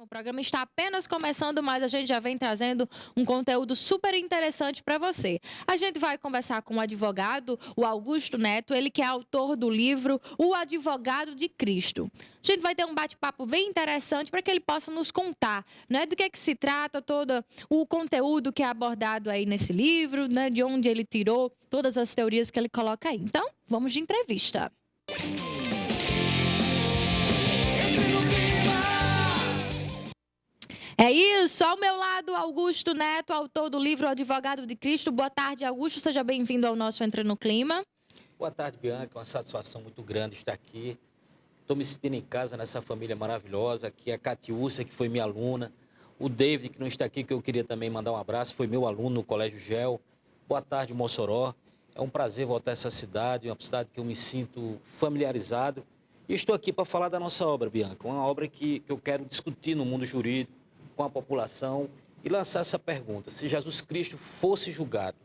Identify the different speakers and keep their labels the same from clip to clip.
Speaker 1: O programa está apenas começando, mas a gente já vem trazendo um conteúdo super interessante para você. A gente vai conversar com o advogado, o Augusto Neto, ele que é autor do livro O Advogado de Cristo. A gente vai ter um bate-papo bem interessante para que ele possa nos contar, né, do que se trata todo o conteúdo que é abordado aí nesse livro, né, de onde ele tirou todas as teorias que ele coloca aí. Então, vamos de entrevista. É isso, ao meu lado, Augusto Neto, autor do livro O Advogado de Cristo. Boa tarde, Augusto, seja bem-vindo ao nosso Entra no Clima.
Speaker 2: Boa tarde, Bianca, uma satisfação muito grande estar aqui. Estou me sentindo em casa nessa família maravilhosa, aqui a Catiúcia, que foi minha aluna, o David, que não está aqui, que eu queria também mandar um abraço, foi meu aluno no Colégio GEL. Boa tarde, Mossoró. É um prazer voltar a essa cidade, uma cidade que eu me sinto familiarizado. E estou aqui para falar da nossa obra, Bianca, uma obra que eu quero discutir no mundo jurídico, com a população e lançar essa pergunta: se Jesus Cristo fosse julgado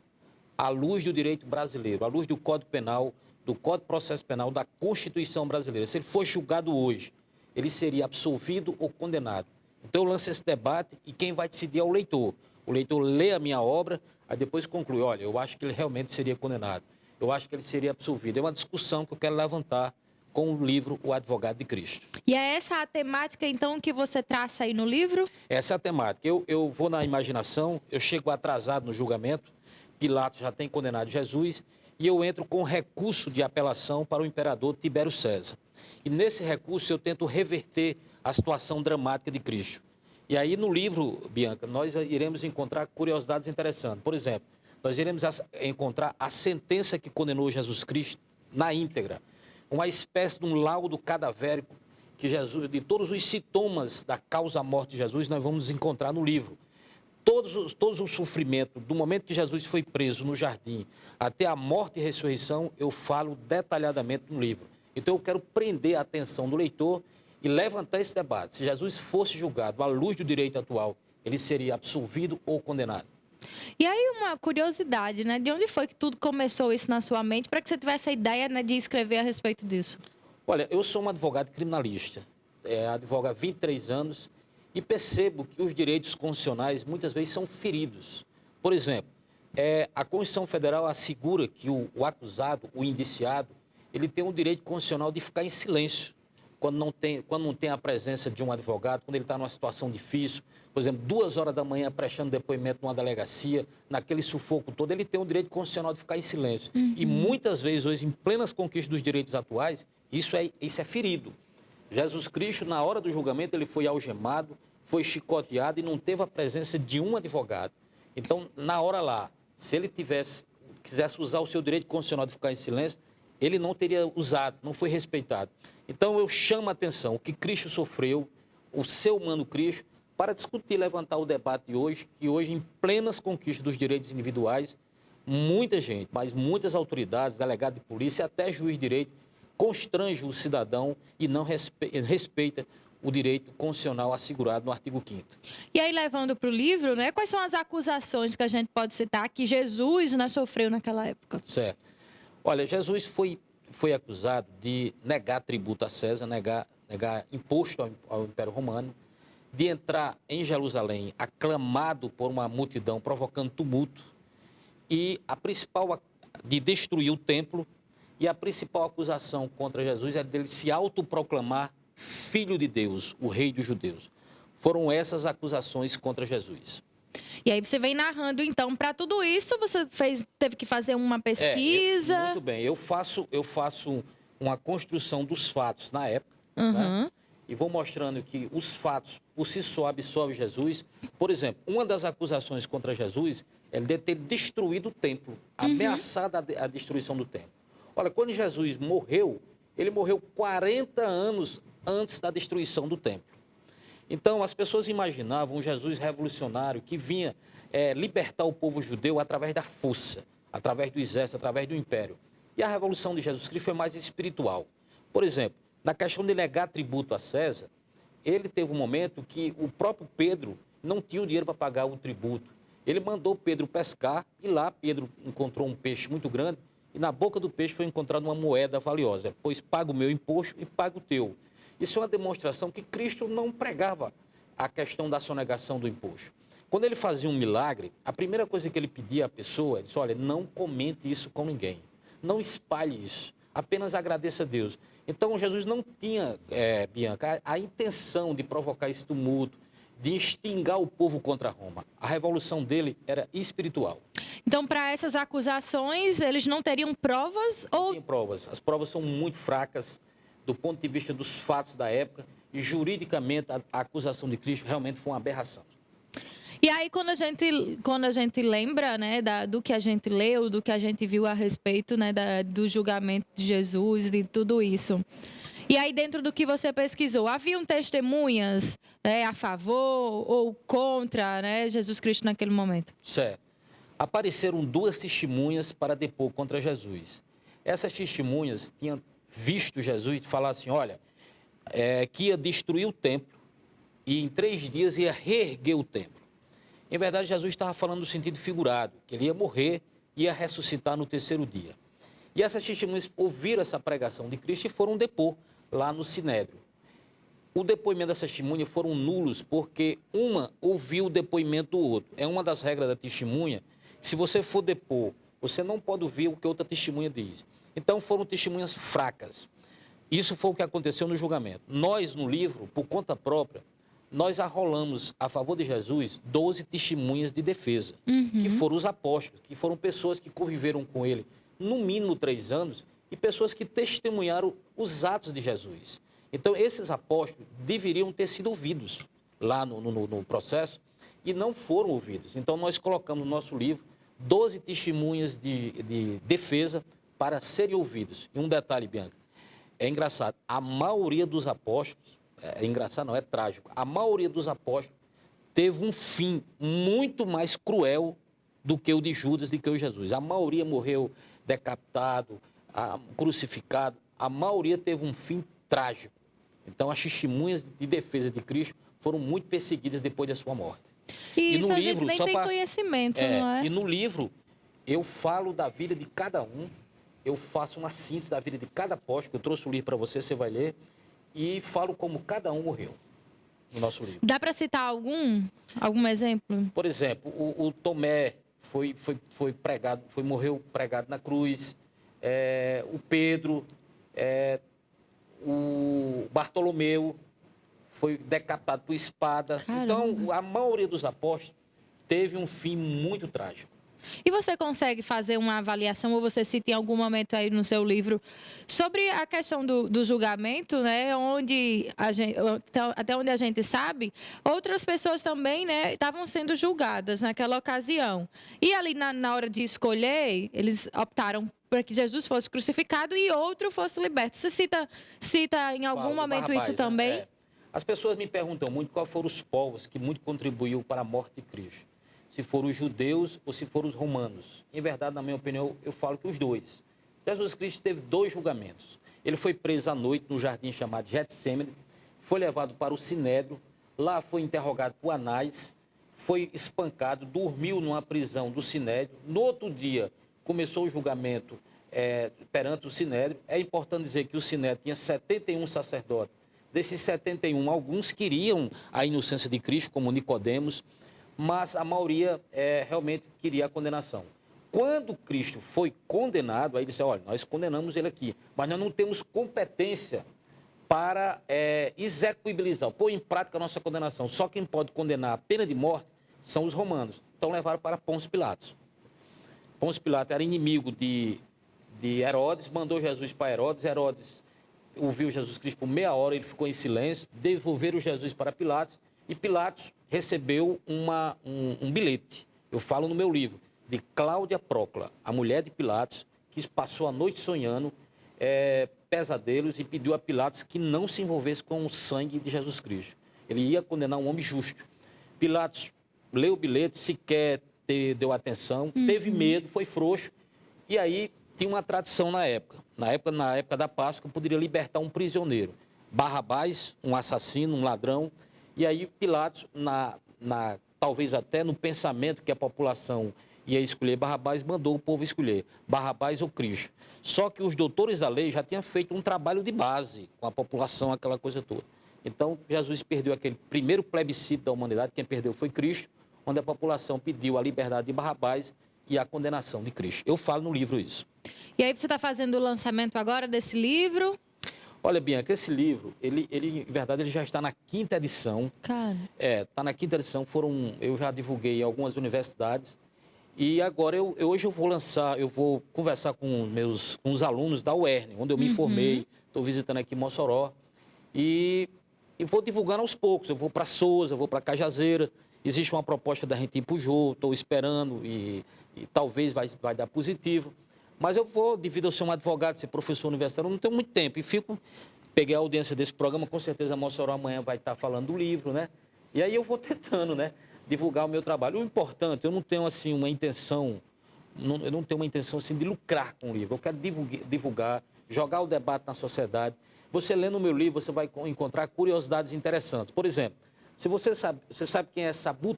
Speaker 2: à luz do direito brasileiro, à luz do Código Penal, do Código de Processo Penal, da Constituição brasileira, se ele fosse julgado hoje, ele seria absolvido ou condenado? Então eu lanço esse debate e quem vai decidir é o leitor. O leitor lê a minha obra, aí depois conclui: olha, eu acho que ele realmente seria condenado, eu acho que ele seria absolvido. É uma discussão que eu quero levantar com o livro O Advogado de Cristo.
Speaker 1: E é essa a temática, então, que você traça aí no livro?
Speaker 2: Essa é a temática. Eu vou na imaginação, eu chego atrasado no julgamento, Pilatos já tem condenado Jesus, e eu entro com recurso de apelação para o imperador Tibério César. E nesse recurso eu tento reverter a situação dramática de Cristo. E aí no livro, Bianca, nós iremos encontrar curiosidades interessantes. Por exemplo, nós iremos encontrar a sentença que condenou Jesus Cristo na íntegra. Uma espécie de um laudo cadavérico que Jesus, de todos os sintomas da causa-morte de Jesus, nós vamos encontrar no livro. Todos os sofrimentos, do momento que Jesus foi preso no jardim até a morte e ressurreição, eu falo detalhadamente no livro. Então eu quero prender a atenção do leitor e levantar esse debate. Se Jesus fosse julgado à luz do direito atual, ele seria absolvido ou condenado?
Speaker 1: E aí uma curiosidade, né? De onde foi que tudo começou isso na sua mente para que você tivesse a ideia, né, de escrever a respeito disso?
Speaker 2: Olha, eu sou um advogado criminalista, advogo há 23 anos e percebo que os direitos constitucionais muitas vezes são feridos. Por exemplo, a Constituição Federal assegura que o acusado, o indiciado, ele tem o direito constitucional de ficar em silêncio quando não tem a presença de um advogado, quando ele está numa situação difícil, por exemplo, 2 horas da manhã prestando depoimento numa delegacia, naquele sufoco todo, ele tem o direito constitucional de ficar em silêncio. E muitas vezes, hoje, em plenas conquistas dos direitos atuais, isso é ferido. Jesus Cristo, na hora do julgamento, ele foi algemado, foi chicoteado e não teve a presença de um advogado. Então, na hora lá, se ele quisesse usar o seu direito constitucional de ficar em silêncio, ele não teria usado, não foi respeitado. Então, eu chamo a atenção o que Cristo sofreu, o ser humano Cristo, para discutir, levantar o debate de hoje, que hoje, em plenas conquistas dos direitos individuais, muita gente, mas muitas autoridades, delegado de polícia, até juiz de direito, constrange o cidadão e não respeita o direito constitucional assegurado no artigo 5º.
Speaker 1: E aí, levando para o livro, né, quais são as acusações que a gente pode citar que Jesus, né, sofreu naquela época?
Speaker 2: Certo. Olha, Jesus foi acusado de negar tributo a César, negar imposto ao Império Romano, de entrar em Jerusalém aclamado por uma multidão, provocando tumulto, e de destruir o templo, e a principal acusação contra Jesus é dele se autoproclamar filho de Deus, o rei dos judeus. Foram essas acusações contra Jesus.
Speaker 1: E aí você vem narrando, então, para tudo isso, você teve que fazer uma pesquisa.
Speaker 2: Muito bem, eu faço uma construção dos fatos na época, né? E vou mostrando que os fatos, por si só, absolvem Jesus. Por exemplo, uma das acusações contra Jesus é de ter destruído o templo, ameaçado a destruição do templo. Olha, quando Jesus morreu, ele morreu 40 anos antes da destruição do templo. Então, as pessoas imaginavam um Jesus revolucionário que vinha libertar o povo judeu através da força, através do exército, através do império. E a revolução de Jesus Cristo foi mais espiritual. Por exemplo, na questão de negar tributo a César, ele teve um momento que o próprio Pedro não tinha o dinheiro para pagar o tributo. Ele mandou Pedro pescar e lá Pedro encontrou um peixe muito grande e na boca do peixe foi encontrada uma moeda valiosa. Pois paga o meu imposto e paga o teu. Isso é uma demonstração que Cristo não pregava a questão da sonegação do imposto. Quando ele fazia um milagre, a primeira coisa que ele pedia à pessoa, ele disse, olha, não comente isso com ninguém, não espalhe isso, apenas agradeça a Deus. Então, Jesus não tinha, Bianca, a intenção de provocar esse tumulto, de instigar o povo contra Roma. A revolução dele era espiritual.
Speaker 1: Então, para essas acusações, eles não teriam provas ou...
Speaker 2: Não tem provas. As provas são muito fracas do ponto de vista dos fatos da época e, juridicamente, a acusação de Cristo realmente foi uma aberração.
Speaker 1: E aí, quando a gente lembra, né, do que a gente leu, do que a gente viu a respeito, né, do julgamento de Jesus, de tudo isso. E aí, dentro do que você pesquisou, haviam testemunhas, né, a favor ou contra, né, Jesus Cristo naquele momento?
Speaker 2: Certo. Apareceram 2 testemunhas para depor contra Jesus. Essas testemunhas tinham visto Jesus falar assim, olha, que ia destruir o templo e em 3 dias ia reerguer o templo. Em verdade, Jesus estava falando no sentido figurado, que ele ia morrer e ia ressuscitar no 3º dia. E essas testemunhas ouviram essa pregação de Cristo e foram depor lá no Sinédrio. O depoimento dessas testemunhas foram nulos porque uma ouviu o depoimento do outro. É uma das regras da testemunha. Se você for depor, você não pode ouvir o que outra testemunha diz. Então, foram testemunhas fracas. Isso foi o que aconteceu no julgamento. Nós, no livro, por conta própria, nós arrolamos a favor de Jesus 12 testemunhas de defesa, que foram os apóstolos, que foram pessoas que conviveram com ele no mínimo 3 anos e pessoas que testemunharam os atos de Jesus. Então, esses apóstolos deveriam ter sido ouvidos lá no processo e não foram ouvidos. Então, nós colocamos no nosso livro 12 testemunhas de defesa para serem ouvidos. E um detalhe, Bianca, é engraçado, a maioria dos apóstolos, é engraçado não, é trágico, a maioria dos apóstolos teve um fim muito mais cruel do que o de Judas, do que o de Jesus. A maioria morreu decapitado, crucificado, a maioria teve um fim trágico. Então, as testemunhas de defesa de Cristo foram muito perseguidas depois da sua morte.
Speaker 1: E isso no a livro, gente nem tem conhecimento, não é?
Speaker 2: E no livro, eu falo da vida de cada um, eu faço uma síntese da vida de cada apóstolo, eu trouxe o livro para você, você vai ler, e falo como cada um morreu no nosso livro.
Speaker 1: Dá para citar algum exemplo?
Speaker 2: Por exemplo, o Tomé morreu pregado na cruz, o Pedro, o Bartolomeu foi decapitado por espada.
Speaker 1: Caramba.
Speaker 2: Então, a maioria dos apóstolos teve um fim muito trágico.
Speaker 1: E você consegue fazer uma avaliação, ou você cita em algum momento aí no seu livro, sobre a questão do julgamento, né? Até onde a gente sabe, outras pessoas também, né, estavam sendo julgadas naquela ocasião. E ali na hora de escolher, eles optaram para que Jesus fosse crucificado e outro fosse liberto. Você cita em algum momento Barrabás, isso também?
Speaker 2: Né? As pessoas me perguntam muito quais foram os povos que muito contribuíram para a morte de Cristo. Se foram os judeus ou se foram os romanos. Em verdade, na minha opinião, eu falo que os dois. Jesus Cristo teve 2 julgamentos. Ele foi preso à noite no jardim chamado Getsêmani, foi levado para o Sinédrio, lá foi interrogado por Anás, foi espancado, dormiu numa prisão do Sinédrio. No outro dia, começou o julgamento perante o Sinédrio. É importante dizer que o Sinédrio tinha 71 sacerdotes. Desses 71, alguns queriam a inocência de Cristo, como Nicodemos, mas a maioria realmente queria a condenação. Quando Cristo foi condenado, aí ele disse, olha, nós condenamos ele aqui, mas nós não temos competência para execuibilizar, pôr em prática a nossa condenação. Só quem pode condenar a pena de morte são os romanos. Então levaram para Pôncio Pilatos. Pôncio Pilatos era inimigo de Herodes, mandou Jesus para Herodes. Herodes ouviu Jesus Cristo por meia hora, ele ficou em silêncio, devolveram Jesus para Pilatos, e Pilatos recebeu um bilhete, eu falo no meu livro, de Cláudia Prócula, a mulher de Pilatos, que passou a noite sonhando pesadelos e pediu a Pilatos que não se envolvesse com o sangue de Jesus Cristo. Ele ia condenar um homem justo. Pilatos leu o bilhete, sequer deu atenção, teve medo, foi frouxo, e aí tinha uma tradição na época. Na época da Páscoa, poderia libertar um prisioneiro. Barrabás, um assassino, um ladrão. E aí Pilatos, talvez até no pensamento que a população ia escolher Barrabás, mandou o povo escolher Barrabás ou Cristo. Só que os doutores da lei já tinham feito um trabalho de base com a população, aquela coisa toda. Então, Jesus perdeu aquele primeiro plebiscito da humanidade, quem perdeu foi Cristo, onde a população pediu a liberdade de Barrabás e a condenação de Cristo. Eu falo no livro isso.
Speaker 1: E aí você está fazendo o lançamento agora desse livro?
Speaker 2: Olha, Bianca, esse livro, ele em verdade, ele já está na 5ª edição.
Speaker 1: Cara.
Speaker 2: Está na 5ª edição, eu já divulguei em algumas universidades. E agora, hoje eu vou lançar, eu vou conversar com os alunos da UERN, onde eu me formei, estou visitando aqui Mossoró. E vou divulgando aos poucos, eu vou para Sousa, eu vou para Cajazeira. Existe uma proposta da gente ir para o Jô, estou esperando e talvez vai dar positivo. Mas eu vou, devido a ser um advogado, ser professor universitário, eu não tenho muito tempo. E peguei a audiência desse programa, com certeza Mossoró amanhã vai estar falando do livro, né? E aí eu vou tentando, né, divulgar o meu trabalho. O importante, eu não tenho, assim, uma intenção, eu não tenho uma intenção, assim, de lucrar com o livro. Eu quero divulgar, jogar o debate na sociedade. Você lendo o meu livro, você vai encontrar curiosidades interessantes. Por exemplo, se você sabe quem é Sabu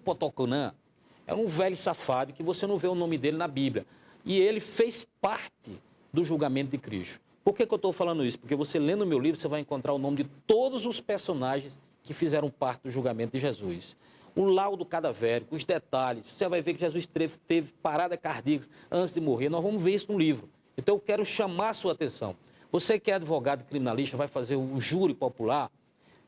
Speaker 2: Potoconã? É um velho safado que você não vê o nome dele na Bíblia. E ele fez parte do julgamento de Cristo. Por que eu estou falando isso? Porque você lendo o meu livro, você vai encontrar o nome de todos os personagens que fizeram parte do julgamento de Jesus. O laudo cadavérico, os detalhes. Você vai ver que Jesus teve parada cardíaca antes de morrer. Nós vamos ver isso no livro. Então, eu quero chamar a sua atenção. Você que é advogado criminalista, vai fazer o júri popular.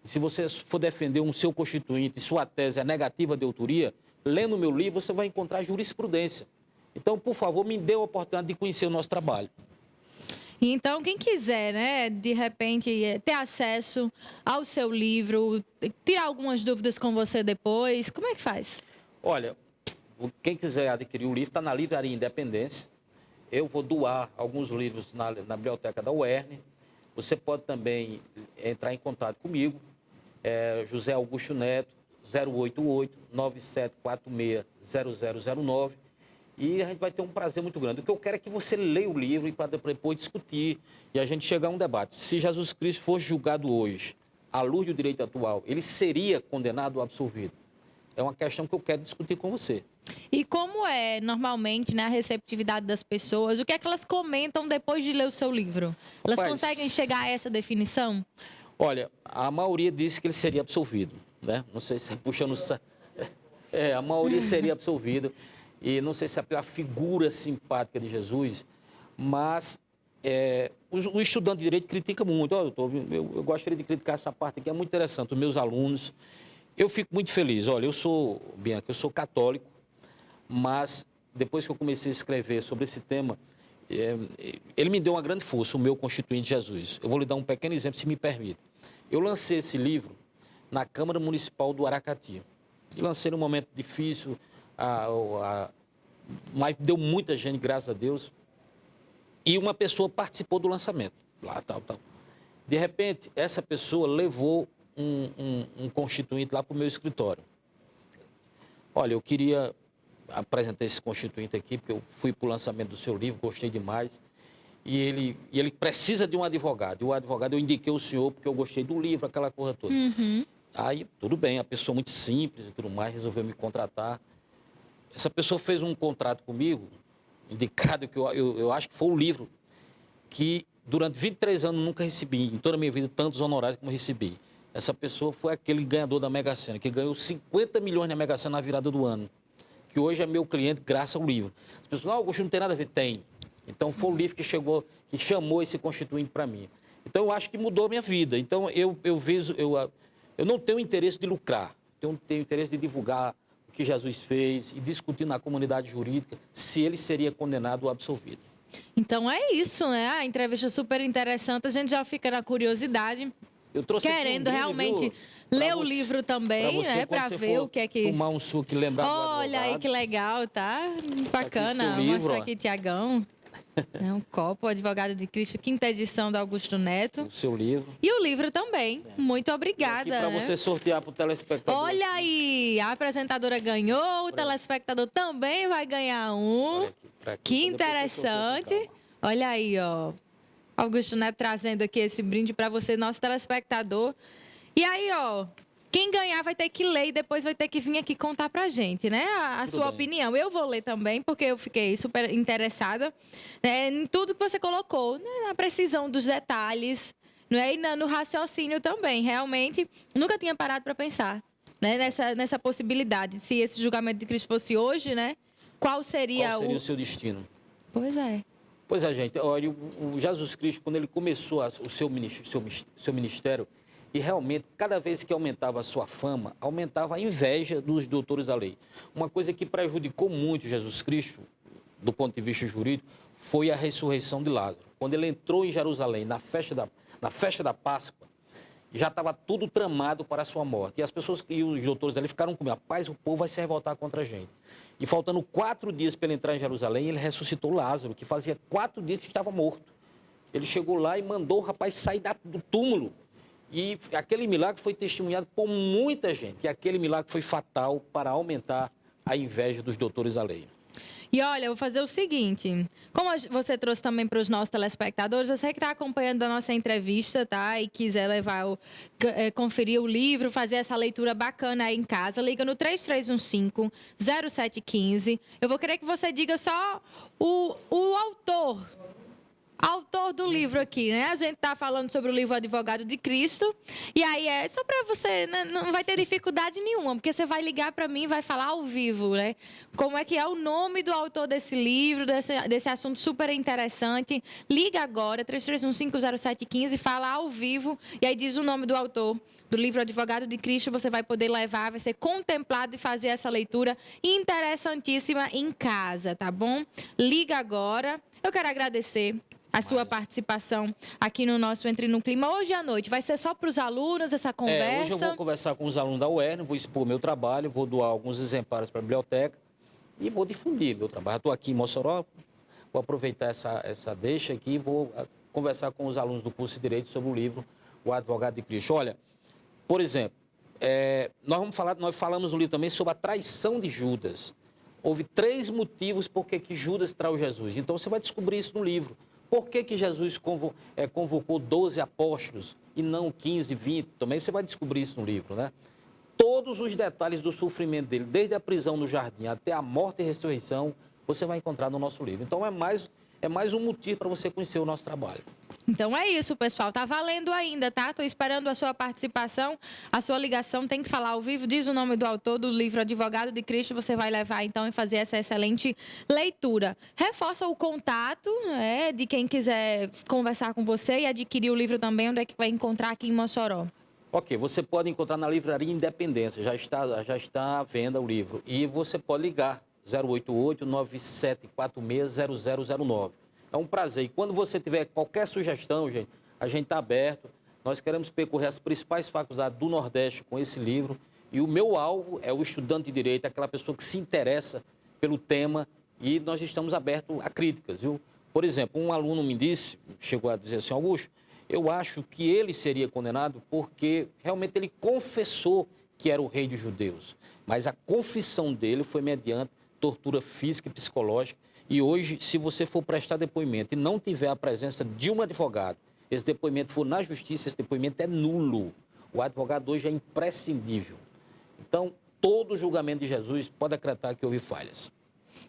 Speaker 2: Se você for defender um seu constituinte e sua tese é negativa de autoria, lendo o meu livro, você vai encontrar jurisprudência. Então, por favor, me dê a oportunidade de conhecer o nosso trabalho.
Speaker 1: Então, quem quiser, né, de repente, ter acesso ao seu livro, tirar algumas dúvidas com você depois, como é que faz?
Speaker 2: Olha, quem quiser adquirir o livro, está na Livraria Independência. Eu vou doar alguns livros na biblioteca da UERN. Você pode também entrar em contato comigo, José Augusto Neto, 088-9746-0009. E a gente vai ter um prazer muito grande. O que eu quero é que você leia o livro e para depois discutir e a gente chegar a um debate. Se Jesus Cristo fosse julgado hoje, à luz do direito atual, ele seria condenado ou absolvido? É uma questão que eu quero discutir com você.
Speaker 1: E como é, normalmente, né, a receptividade das pessoas? O que é que elas comentam depois de ler o seu livro? Elas conseguem chegar a essa definição?
Speaker 2: Olha, a maioria disse que ele seria absolvido, né? Não sei se é puxando... a maioria seria absolvido. E não sei se é pela figura simpática de Jesus, mas o estudante de direito critica muito. Olha, eu gostaria de criticar essa parte aqui, é muito interessante. Os meus alunos, eu fico muito feliz. Olha, Bianca, eu sou católico, mas depois que eu comecei a escrever sobre esse tema, ele me deu uma grande força, o meu constituinte Jesus. Eu vou lhe dar um pequeno exemplo, se me permite. Eu lancei esse livro na Câmara Municipal do Aracati. E lancei num momento difícil, mas deu muita gente, graças a Deus. E uma pessoa participou do lançamento. Lá, tal. De repente, essa pessoa levou um constituinte lá para o meu escritório. Olha, eu queria apresentar esse constituinte aqui, porque eu fui para o lançamento do seu livro, gostei demais. E ele precisa de um advogado. E o advogado, eu indiquei o senhor, porque eu gostei do livro, aquela coisa toda. Aí, tudo bem, a pessoa muito simples e tudo mais, resolveu me contratar. Essa pessoa fez um contrato comigo, indicado que eu acho que foi o livro, que durante 23 anos nunca recebi, em toda a minha vida, tantos honorários como recebi. Essa pessoa foi aquele ganhador da Mega Sena, que ganhou 50 milhões na Mega Sena na virada do ano, que hoje é meu cliente graças ao livro. As pessoas, não, Augusto, não tem nada a ver. Tem. Então, foi o livro que chamou esse constituinte para mim. Então, eu acho que mudou a minha vida. Então, eu não tenho interesse de lucrar, eu tenho interesse de divulgar o que Jesus fez e discutir na comunidade jurídica se ele seria condenado ou absolvido.
Speaker 1: Então é isso, né? A entrevista super interessante, a gente já fica na curiosidade, querendo realmente ler o livro também, né? Para ver o que é que...
Speaker 2: Tomar um suco e lembrar do advogado.
Speaker 1: Olha aí que legal, tá? Bacana. Vou mostrar aqui, Tiagão. É um copo, Advogado de Cristo, 5ª edição do Augusto Neto.
Speaker 2: O seu livro.
Speaker 1: E o livro também. Muito obrigada.
Speaker 2: Para você sortear para o telespectador.
Speaker 1: Olha aí, a apresentadora ganhou, o telespectador também vai ganhar um. Que interessante. Olha aí, ó. Augusto Neto trazendo aqui esse brinde para você, nosso telespectador. E aí, ó, quem ganhar vai ter que ler e depois vai ter que vir aqui contar pra gente, né? A sua opinião. Eu vou ler também, porque eu fiquei super interessada, né, em tudo que você colocou, né, na precisão dos detalhes, não é? E no raciocínio também. Realmente, nunca tinha parado para pensar, né? Nessa possibilidade. Se esse julgamento de Cristo fosse hoje, né? Qual seria
Speaker 2: o seu destino?
Speaker 1: Pois é.
Speaker 2: Pois é, gente. Olha, o Jesus Cristo, quando ele começou o seu ministério, e realmente, cada vez que aumentava a sua fama, aumentava a inveja dos doutores da lei. Uma coisa que prejudicou muito Jesus Cristo, do ponto de vista jurídico, foi a ressurreição de Lázaro. Quando ele entrou em Jerusalém, na festa da Páscoa, já estava tudo tramado para a sua morte. E as pessoas e os doutores ali ficaram com medo. Rapaz, o povo vai se revoltar contra a gente. E faltando 4 dias para ele entrar em Jerusalém, ele ressuscitou Lázaro, que fazia 4 dias que estava morto. Ele chegou lá e mandou o rapaz sair do túmulo. E aquele milagre foi testemunhado por muita gente. E aquele milagre foi fatal para aumentar a inveja dos doutores da lei.
Speaker 1: E olha, eu vou fazer o seguinte, como você trouxe também para os nossos telespectadores, você que está acompanhando a nossa entrevista, tá? E quiser conferir o livro, fazer essa leitura bacana aí em casa, liga no 3315-0715. Eu vou querer que você diga só o autor do livro aqui, né? A gente tá falando sobre o livro Advogado de Cristo. E aí é só para você, né? Não vai ter dificuldade nenhuma, porque você vai ligar para mim e vai falar ao vivo, né? Como é que é o nome do autor desse livro, desse assunto super interessante. Liga agora, 3315-0715, fala ao vivo e aí diz o nome do autor do livro Advogado de Cristo. Você vai poder levar, vai ser contemplado e fazer essa leitura interessantíssima em casa, tá bom? Liga agora. Eu quero agradecer a sua participação aqui no nosso Entre no Clima. Hoje à noite, vai ser só para os alunos essa conversa?
Speaker 2: Hoje eu vou conversar com os alunos da UERN, vou expor meu trabalho, vou doar alguns exemplares para a biblioteca e vou difundir meu trabalho. Estou aqui em Mossoró, vou aproveitar essa deixa aqui e vou conversar com os alunos do curso de Direito sobre o livro O Advogado de Cristo. Olha, por exemplo, nós falamos no livro também sobre a traição de Judas. Houve 3 motivos por que Judas traiu Jesus. Então, você vai descobrir isso no livro. Por que Jesus convocou 12 apóstolos e não 15, 20? Também você vai descobrir isso no livro, né? Todos os detalhes do sofrimento dele, desde a prisão no jardim até a morte e ressurreição, você vai encontrar no nosso livro. Então, é mais um motivo para você conhecer o nosso trabalho.
Speaker 1: Então é isso, pessoal. Tá valendo ainda, tá? Estou esperando a sua participação, a sua ligação. Tem que falar ao vivo. Diz o nome do autor do livro Advogado de Cristo. Você vai levar, então, e fazer essa excelente leitura. Reforça o contato de quem quiser conversar com você e adquirir o livro também. Onde é que vai encontrar aqui em Mossoró?
Speaker 2: Ok, você pode encontrar na Livraria Independência. Já está à venda o livro. E você pode ligar 088-9746-0009. É um prazer. E quando você tiver qualquer sugestão, gente, a gente está aberto. Nós queremos percorrer as principais faculdades do Nordeste com esse livro. E o meu alvo é o estudante de direito, aquela pessoa que se interessa pelo tema. E nós estamos abertos a críticas, viu? Por exemplo, um aluno me disse, chegou a dizer assim, Augusto, eu acho que ele seria condenado porque realmente ele confessou que era o rei dos judeus. Mas a confissão dele foi mediante tortura física e psicológica. E hoje, se você for prestar depoimento e não tiver a presença de um advogado, esse depoimento for na justiça, esse depoimento é nulo. O advogado hoje é imprescindível. Então, todo julgamento de Jesus pode acreditar que houve falhas.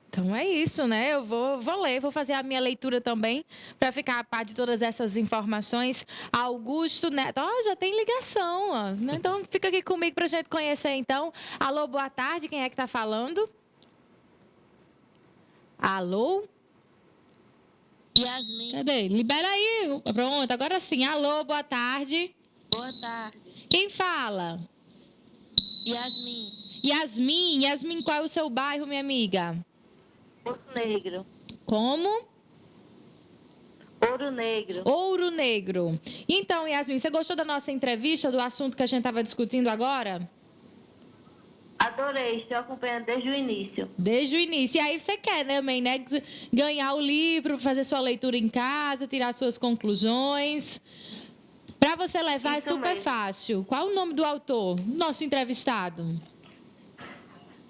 Speaker 1: Então é isso, né? Eu vou ler, vou fazer a minha leitura também para ficar a par de todas essas informações. Augusto Neto, já tem ligação, ó. Então fica aqui comigo para a gente conhecer, então. Alô, boa tarde, quem é que está falando? Alô?
Speaker 3: Yasmin.
Speaker 1: Cadê? Libera aí. Pronto, agora sim. Alô, boa tarde.
Speaker 3: Boa tarde.
Speaker 1: Quem fala?
Speaker 3: Yasmin.
Speaker 1: Yasmin, qual é o seu bairro, minha amiga?
Speaker 3: Ouro Negro.
Speaker 1: Como?
Speaker 3: Ouro Negro.
Speaker 1: Ouro Negro. Então, Yasmin, você gostou da nossa entrevista, do assunto que a gente estava discutindo agora?
Speaker 3: Adorei, estou acompanhando desde o início.
Speaker 1: Desde o início. E aí você quer, né, também, né? Ganhar o livro, fazer sua leitura em casa, tirar suas conclusões. Para você levar
Speaker 3: Isso
Speaker 1: é super
Speaker 3: mesmo.
Speaker 1: fácil. Qual o nome do autor? Nosso entrevistado.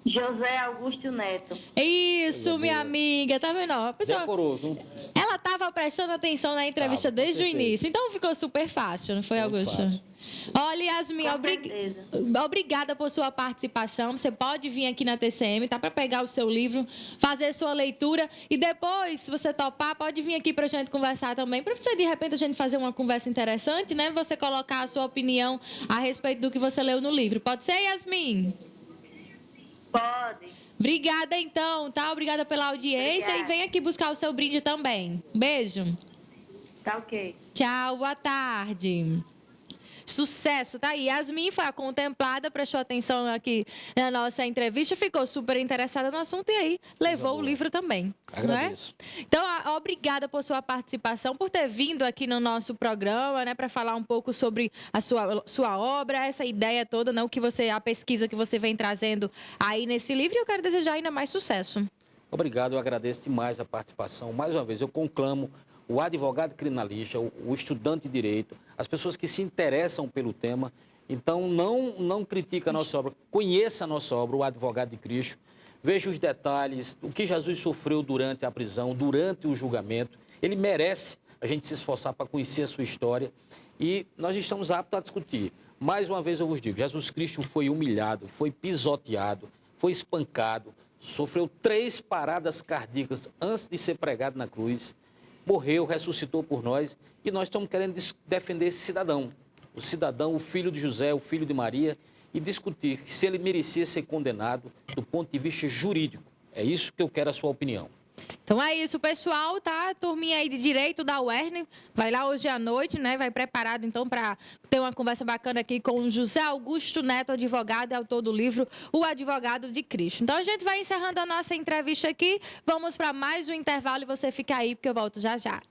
Speaker 3: José Augusto Neto.
Speaker 1: Isso, minha amiga. Tá vendo? Ó, pessoal,
Speaker 2: Decorou, viu?
Speaker 1: ela estava prestando atenção na entrevista
Speaker 2: Tava, com
Speaker 1: desde o
Speaker 2: certeza.
Speaker 1: início. Então ficou super fácil, não foi,
Speaker 2: Muito
Speaker 1: Augusto?
Speaker 2: fácil.
Speaker 1: Olha, Yasmin,
Speaker 3: Com certeza.
Speaker 1: obrigada por sua participação. Você pode vir aqui na TCM, tá? Para pegar o seu livro, fazer sua leitura e depois, se você topar, pode vir aqui para a gente conversar também. Para você, de repente, a gente fazer uma conversa interessante, né? Você colocar a sua opinião a respeito do que você leu no livro. Pode ser, Yasmin?
Speaker 3: Pode.
Speaker 1: Obrigada, então, tá? Obrigada pela audiência.
Speaker 3: Obrigada.
Speaker 1: E vem aqui buscar o seu brinde também. Beijo.
Speaker 3: Tá ok.
Speaker 1: Tchau, boa tarde. Sucesso, tá aí. Yasmin foi a contemplada, prestou atenção aqui na nossa entrevista, ficou super interessada no assunto e aí levou o livro também.
Speaker 2: Agradeço.
Speaker 1: Não é? Então, obrigada por sua participação, por ter vindo aqui no nosso programa, né, para falar um pouco sobre a sua obra, essa ideia toda, né, a pesquisa que você vem trazendo aí nesse livro. E eu quero desejar ainda mais sucesso.
Speaker 2: Obrigado, eu agradeço demais a participação. Mais uma vez, eu conclamo o advogado criminalista, o estudante de direito, as pessoas que se interessam pelo tema. Então, não critique a nossa obra, conheça a nossa obra, o Advogado de Cristo, veja os detalhes, o que Jesus sofreu durante a prisão, durante o julgamento. Ele merece a gente se esforçar para conhecer a sua história e nós estamos aptos a discutir. Mais uma vez eu vos digo, Jesus Cristo foi humilhado, foi pisoteado, foi espancado, sofreu 3 paradas cardíacas antes de ser pregado na cruz, morreu, ressuscitou por nós e nós estamos querendo defender esse cidadão. O cidadão, o filho de José, o filho de Maria, e discutir se ele merecia ser condenado do ponto de vista jurídico. É isso que eu quero a sua opinião.
Speaker 1: Então é isso, pessoal, tá? Turminha aí de direito da UERN, vai lá hoje à noite, né? Vai preparado então para ter uma conversa bacana aqui com o José Augusto Neto, advogado e autor do livro O Advogado de Cristo. Então a gente vai encerrando a nossa entrevista aqui. Vamos para mais um intervalo e você fica aí porque eu volto já já.